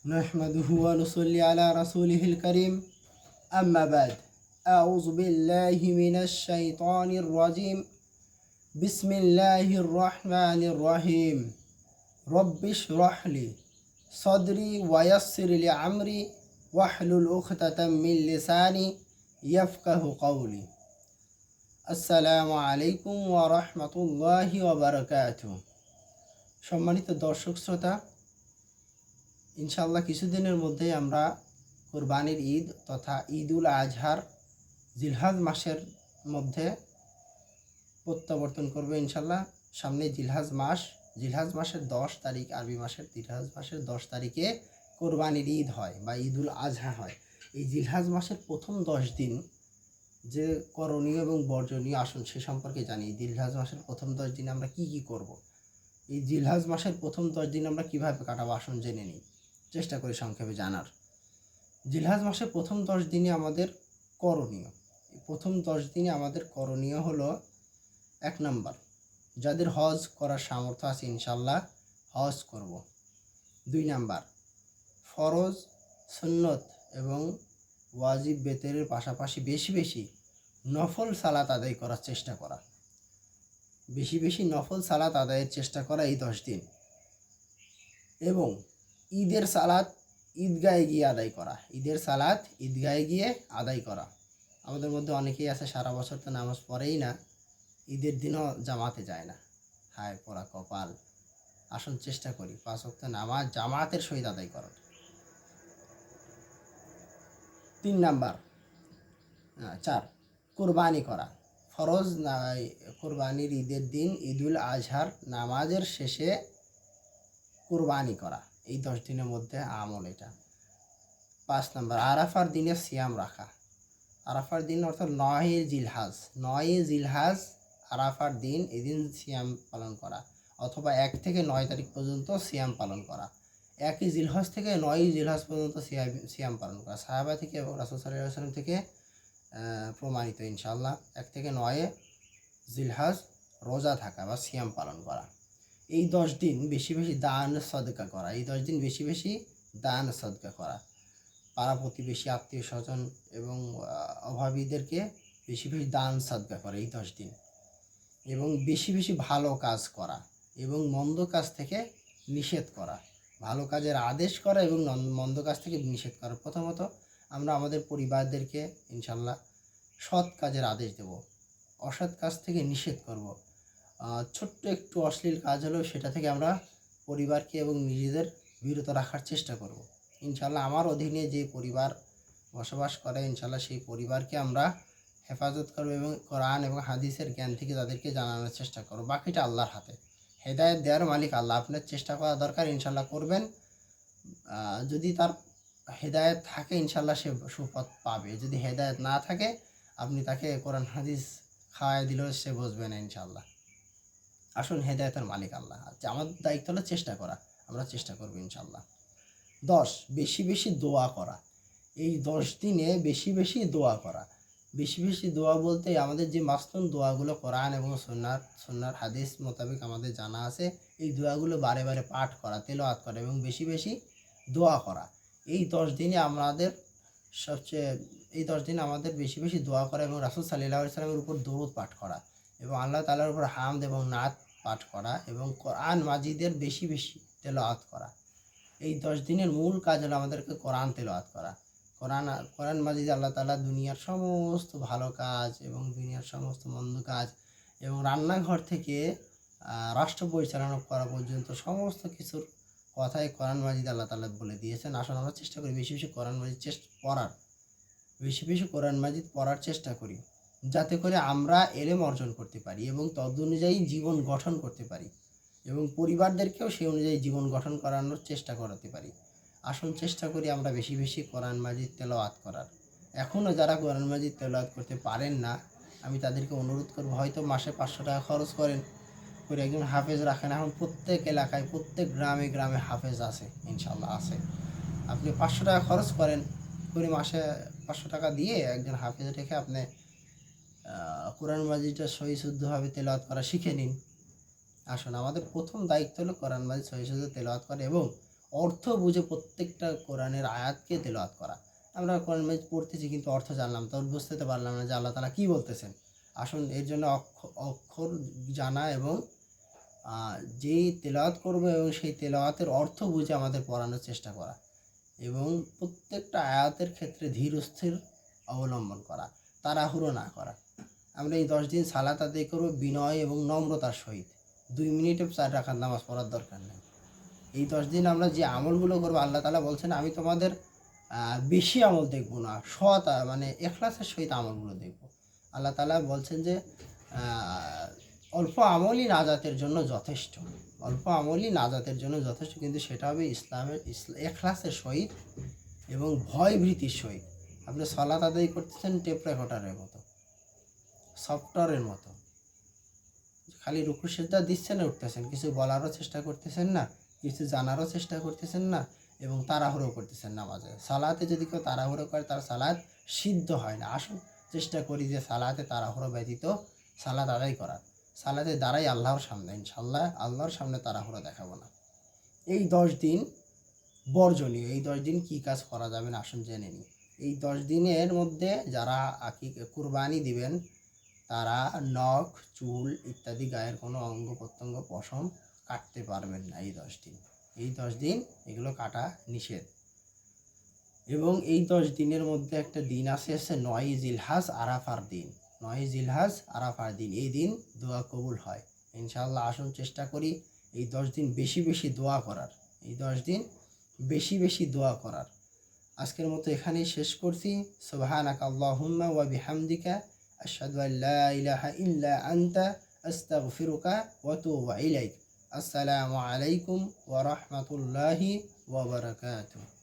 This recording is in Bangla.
نحمده ونصلي على رسوله الكريم أما بعد أعوذ بالله من الشيطان الرجيم بسم الله الرحمن الرحيم رب اشرح لي صدري ويسر لي أمري واحلل عقدة من لساني يفقه قولي আসসালামু আলাইকুম ওয়া রাহমাতুল্লাহি ওয়া বারাকাতুহু। সম্মানিত দর্শক শ্রোতা, ইনশাআল্লাহ কিছুদিনের মধ্যেই আমরা কুরবানির ঈদ তথা ঈদুল আজহার জিলহাজ মাসের মধ্যে প্রত্যাবর্তন করবে ইনশাআল্লাহ। সামনে জিলহাজ মাসের 10 তারিখ, আরবি মাসের জিলহাজ মাসের 10 তারিখে কুরবানির ঈদ হয় বা ঈদুল আজহা হয়। এই জিলহাজ মাসের প্রথম 10 দিন যে করণীয় এবং বর্জনীয় আসুন সে সম্পর্কে জানি। জিলহাজ মাসের প্রথম 10 দিন আমরা কি করব, এই জিলহাজ মাসের প্রথম 10 দিন আমরা কিভাবে কাটাবো আসুন জেনে নিই, চেষ্টা করি সংক্ষেপে জানার। জিলহাজ মাসের প্রথম 10 দিনে আমাদের করণীয়, প্রথম 10 দিনে আমাদের করণীয় হলো 1 নম্বর, যাদের হজ করার সামর্থ্য আছে ইনশাল্লাহ হজ করব। 2 নম্বর, ফরজ, সুন্নত এবং ওয়াজিব বেতরের পাশাপাশি বেশি বেশি নফল সালাত আদায় করার চেষ্টা করা, বেশি বেশি নফল সালাত আদায়ের চেষ্টা করা এই 10 দিন। এবং ঈদের সালাত ঈদগাহে গিয়ে আদায় করা, ঈদের সালাত ঈদগাহে গিয়ে আদায় করা। আমাদের মধ্যে অনেকেই আছে সারা বছর তো নামাজ পড়েই না, ঈদের দিনও জামাতে যায় না। হায় পড়া কপাল। আসুন চেষ্টা করি 5 ওয়াক্ত নামাজ জামাতের সহিত আদায় করার। 3 নাম্বার, 4 কুরবানি করা। ফরজ কুরবানির ঈদের দিন ঈদুল আজহার নামাজের শেষে কুরবানি করা, এই 10 দিনের মধ্যে আমল এটা। 5 নাম্বার, আরাফার দিনে সিয়াম রাখা। আরাফার দিন অর্থাৎ 9 জিলহাজ আরাফার দিন, এদিন সিয়াম পালন করা, অথবা 1 থেকে 9 তারিখ পর্যন্ত সিয়াম পালন করা। 1 জিলহজ থেকে 9 জিলহজ পর্যন্ত সিয়াম পালন করা সাহাবা থেকে এবং রাসূল সাল্লাল্লাহু আলাইহি ওয়াসাল্লাম থেকে প্রমাণিত ইনশাআল্লাহ। 1 থেকে 9 জিলহজ রোজা থাকা বা সিয়াম পালন করা। এই 10 দিন বেশি বেশি দান সদকা করা, এই 10 দিন বেশি বেশি দান সদকা করা, পাড়া প্রতিবেশী আত্মীয় স্বজন এবং অভাবীদেরকে বেশি বেশি দান সদকা করা এই 10 দিন। এবং বেশি বেশি ভালো কাজ করা এবং মন্দ কাজ থেকে নিষেধ করা, ভালো কাজের আদেশ করা এবং মন্দ কাজ থেকে নিষেধ করা। প্রথমত আমরা আমাদের পরিবারদেরকে ইনশাল্লাহ সৎ কাজের আদেশ দেব, অসৎ কাজ থেকে নিষেধ করব। ছোট্ট একটু অশ্লীল কাজ হলেও সেটা থেকে আমরা পরিবারকে এবং নিজেদের বিরত রাখার চেষ্টা করব ইনশাল্লাহ। আমার অধীনে যে পরিবার বসবাস করে ইনশাল্লাহ সেই পরিবারকে আমরা হেফাজত করব এবং কোরআন এবং হাদিসের জ্ঞান থেকে তাদেরকে জানানোর চেষ্টা করব। বাকিটা আল্লাহর হাতে, হেদায়েত দেওয়ার মালিক আল্লাহ। আপনার চেষ্টা করা দরকার, ইনশাল্লাহ করবেন। যদি তার হেদায়েত থাকে ইনশাল্লাহ সে সুপথ পাবে, যদি হেদায়েত না থাকে আপনি তাকে কোরআন হাদিস খাওয়াই দিলেও সে বুঝবে না ইনশাল্লাহ। আসুন, হেদায়েতের মালিক আল্লাহ। আচ্ছা, আমাদের দায়িত্ব হলো চেষ্টা করা, আমরা চেষ্টা করব ইনশাল্লাহ। 10 বেশি বেশি দোয়া করা। এই 10 দিনে বেশি বেশি দোয়া করা, বেশি বেশি দোয়া বলতে আমাদের যে মাসনুন দোয়াগুলো কোরআন এবং সুন্নাহর হাদিস মোতাবেক আমাদের জানা আছে, এই দোয়াগুলো বারে বারে পাঠ করা, তেলাওয়াত করা এবং বেশি বেশি দোয়া করা। এই 10 দিনে এই 10 দিনে আমাদের বেশি বেশি দোয়া করা এবং রাসূল সাল্লাল্লাহু আলাইহি ওয়াসাল্লামের উপর দরুদ পাঠ করা এবং আল্লাহ তাআলার উপর হামদ এবং নাত পাঠ করা এবং কোরআন মাজিদের বেশি বেশি তেলাওয়াত করা। এই 10 দিনের মূল কাজ হলো আমাদেরকে কোরআন তেলাওয়াত করা। কোরআন মাজিদে আল্লাহ তাআলা দুনিয়ার সমস্ত ভালো কাজ এবং দুনিয়ার সমস্ত মন্দ কাজ এবং রান্নাঘর থেকে রাষ্ট্র পরিচালনা করা পর্যন্ত সমস্ত কিছুর কথাই কোরআন মাজিদে আল্লাহ তাআলা বলে দিয়েছেন। আসলে আমরা চেষ্টা করি বেশি বেশি কোরআন মাজিদ পড়ার চেষ্টা করি, যাতে করে আমরা এলেম অর্জন করতে পারি এবং তদ অনুযায়ী জীবন গঠন করতে পারি এবং পরিবারদেরকেও সেই অনুযায়ী জীবন গঠন করানোর চেষ্টা করাতে পারি। আসুন চেষ্টা করি আমরা বেশি বেশি কোরআন মাজিদ তেলাওয়াত করার। এখনও যারা কোরআন মাজিদ তেলাওয়াত করতে পারেন না, আমি তাদেরকে অনুরোধ করব, হয়তো মাসে 500 টাকা খরচ করেন, করে একজন হাফেজ রাখেন। এখন প্রত্যেক এলাকায় প্রত্যেক গ্রামে গ্রামে হাফেজ আছে ইনশাল্লাহ আছে। আপনি 500 টাকা খরচ করেন, করে মাসে 500 টাকা দিয়ে একজন হাফেজ রেখে আপনি কোরআন মাজিদটা সহি শুদ্ধভাবে তেলাওয়াত করা শিখে নিন। আসুন, আমাদের প্রথম দায়িত্ব হলো কোরআন মাজিদ সহি শুদ্ধ তেলাওয়াত করা এবং অর্থ বুঝে প্রত্যেকটা কোরআনের আয়াতকে তেলাওয়াত করা। আমরা কোরআন মাজিদ পড়তেছি কিন্তু অর্থ জানলাম তো বুঝতে তো পারলাম না যে আল্লাহ তাআলা কী বলতেছেন। আসুন এর জন্য অক্ষর জানা এবং যেই তেলাওয়াত করবো এবং সেই তেলাওয়াতের অর্থ বুঝে আমাদের পড়ানোর চেষ্টা করা এবং প্রত্যেকটা আয়াতের ক্ষেত্রে ধীর স্থির অবলম্বন করা, তাড়াহুড়ো না করা। আমরা এই 10 দিন সালাত আদায় করবো বিনয় এবং নম্রতার সহিত। 2 মিনিটে 4 রাকাত নামাজ পড়ার দরকার নেই। এই 10 দিন আমরা যে আমলগুলো করবো আল্লাহ তাআলা বলছেন আমি তোমাদের বেশি আমল দেখবো না, সৎ মানে ইখলাসের সহিত আমলগুলো দেখবো। আল্লাহ তাআলা বলছেন যে অল্প আমলই নাজাতের জন্য যথেষ্ট, অল্প আমলই নাজাতের জন্য যথেষ্ট, কিন্তু সেটা হবে ইখলাসের সহিত এবং ভয় ভীতির সহিত। আপনি সালাত আদায় করতেছেন টেপ রেকর্ডারের মতো, সফটওয়্যারের মতো, খালি রুকু সিজদা দিচ্ছেন উঠতেছেন, কিছু বলারও চেষ্টা করতেছেন না, কিছু জানারও চেষ্টা করতেছেন না এবং তাড়াহুড়ো করতেছেন নামাজে। সালাতে যদি কেউ তাড়াহুড়ো করে তার সালাত সিদ্ধ হয় না। আসুন চেষ্টা করি যে সালাতে তাড়াহুড়ো ব্যতীত সালাত আদায় করার। সালাতে দাঁড়াই আল্লাহর সামনে, ইনশাল্লাহ আল্লাহর সামনে তাড়াহুড়ো দেখাবো না। এই 10 দিন বর্জনীয়। এই 10 দিন কী কাজ করা যাবে না আসুন জেনে নিই। এই 10 দিনের মধ্যে যারা কুরবানি দিবেন তারা নখ, চুল ইত্যাদি গায়ের কোনো অঙ্গ প্রত্যঙ্গ পশম কাটতে পারবেন না এই 10 দিন। এই 10 দিন এগুলো কাটা নিষেধ। এবং এই 10 দিনের মধ্যে একটা দিন আছে 9 জিলহজ আরাফার দিন। 9 জিলহজ আরাফার দিন, এই দিন দোয়া কবুল হয় ইনশাআল্লাহ। আসুন চেষ্টা করি এই 10 দিন বেশি বেশি দোয়া করার, এই 10 দিন বেশি বেশি দোয়া করার। আজকের মতো এখানেই শেষ করছি। সুবহানাকা আল্লাহুম্মা ওয়া বিহামদিকা আশহাদু আল্লা ইলাহা ইল্লা আনতা আস্তাগফিরুকা ওয়া আতুবু ইলাইক। আসসালামু আলাইকুম ওয়া রাহমাতুল্লাহি ওয়া বারাকাতুহু।